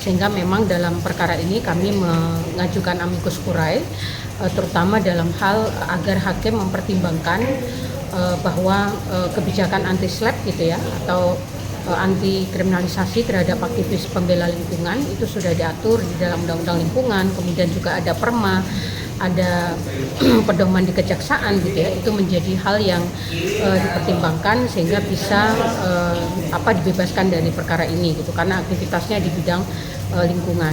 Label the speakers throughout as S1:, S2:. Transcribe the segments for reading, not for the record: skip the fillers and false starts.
S1: Sehingga memang dalam perkara ini kami mengajukan amicus curiae, terutama dalam hal agar hakim mempertimbangkan bahwa kebijakan anti-SLAPP gitu ya, atau anti kriminalisasi terhadap aktivis pembela lingkungan itu sudah diatur di dalam Undang-Undang Lingkungan, kemudian juga ada Perma, ada pedoman di kejaksaan gitu ya, itu menjadi hal yang dipertimbangkan sehingga bisa dibebaskan dari perkara ini gitu, karena aktivitasnya di bidang lingkungan.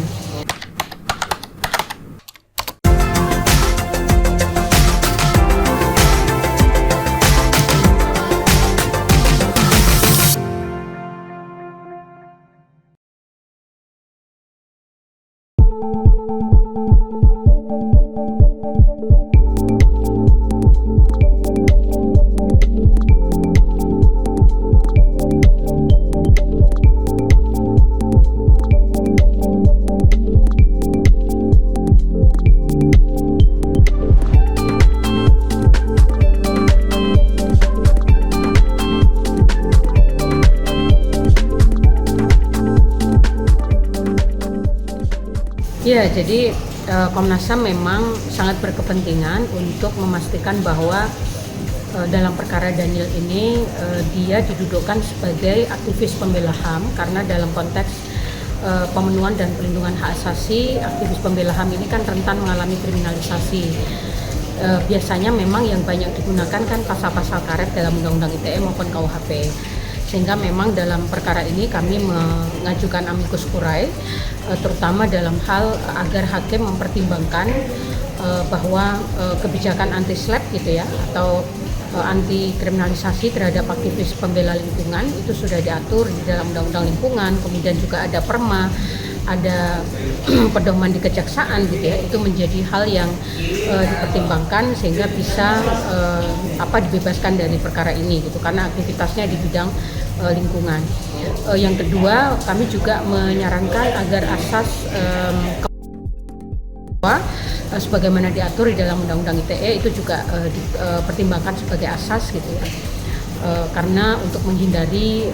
S1: Ya, jadi Komnas HAM memang sangat berkepentingan untuk memastikan bahwa dalam perkara Daniel ini dia didudukkan sebagai aktivis pembela HAM, karena dalam konteks pemenuhan dan pelindungan hak asasi, aktivis pembela HAM ini kan rentan mengalami kriminalisasi. Biasanya memang yang banyak digunakan kan pasal-pasal karet dalam Undang-Undang ITE maupun KUHP. Sehingga memang dalam perkara ini kami mengajukan amicus curiae, terutama dalam hal agar hakim mempertimbangkan bahwa kebijakan anti-SLAPP gitu ya, atau anti kriminalisasi terhadap aktivis pembela lingkungan itu sudah diatur di dalam Undang-Undang Lingkungan, kemudian juga ada Perma, ada pedoman di kejaksaan gitu ya, itu menjadi hal yang dipertimbangkan sehingga bisa dibebaskan dari perkara ini gitu, karena aktivitasnya di bidang lingkungan. Yang kedua, kami juga menyarankan agar asas sebagaimana diatur di dalam Undang-Undang ITE itu juga dipertimbangkan sebagai asas gitu ya, karena untuk menghindari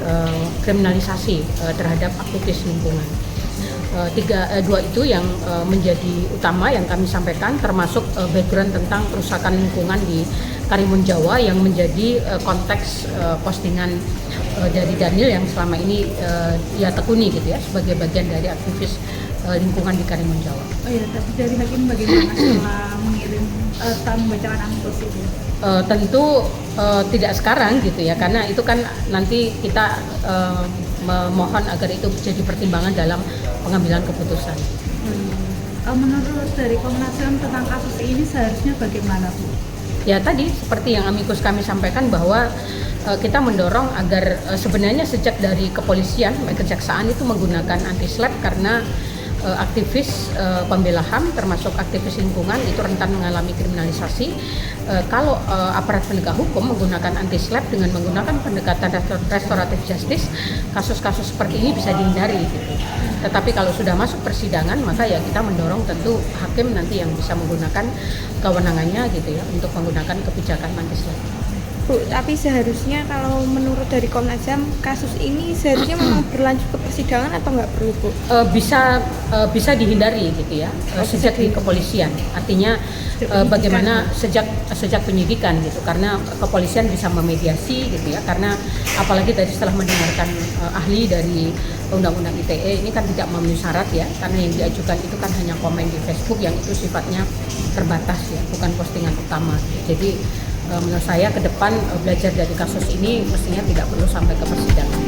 S1: kriminalisasi terhadap aktivis lingkungan. Dua itu yang menjadi utama yang kami sampaikan, termasuk background tentang kerusakan lingkungan di Karimun Jawa yang menjadi konteks postingan dari Daniel yang selama ini ia tekuni gitu ya, sebagai bagian dari aktivis lingkungan di Karimun Jawa.
S2: Oh iya, tapi dari hakim bagaimana setelah mengirim membacakan amicus itu?
S1: Tentu tidak sekarang gitu ya, karena itu kan nanti kita memohon agar itu menjadi pertimbangan dalam pengambilan keputusan.
S2: Menurut dari Komnas HAM tentang kasus ini seharusnya bagaimana, Bu?
S1: Ya tadi seperti yang amikus kami sampaikan bahwa kita mendorong agar sebenarnya sejak dari kepolisian, kejaksaan itu menggunakan anti-SLAPP karena aktivis pembela HAM termasuk aktivis lingkungan itu rentan mengalami kriminalisasi. Kalau aparat penegak hukum menggunakan anti-SLAPP dengan menggunakan pendekatan restoratif justice, kasus-kasus seperti ini bisa dihindari gitu. Tetapi kalau sudah masuk persidangan, maka ya kita mendorong tentu hakim nanti yang bisa menggunakan kewenangannya gitu ya untuk menggunakan kebijakan anti-SLAPP.
S3: Bu, tapi seharusnya kalau menurut dari Komnas HAM kasus ini seharusnya memang berlanjut ke persidangan atau nggak perlu, Bu?
S1: Bisa dihindari gitu ya, sejak di kepolisian. Artinya bagaimana sejak penyidikan gitu, karena kepolisian bisa memediasi gitu ya, karena apalagi tadi setelah mendengarkan ahli dari Undang-Undang ITE ini kan tidak memenuhi syarat ya, karena yang diajukan itu kan hanya komen di Facebook yang itu sifatnya terbatas ya, bukan postingan utama. Jadi menurut saya ke depan belajar dari kasus ini mestinya tidak perlu sampai ke persidangan.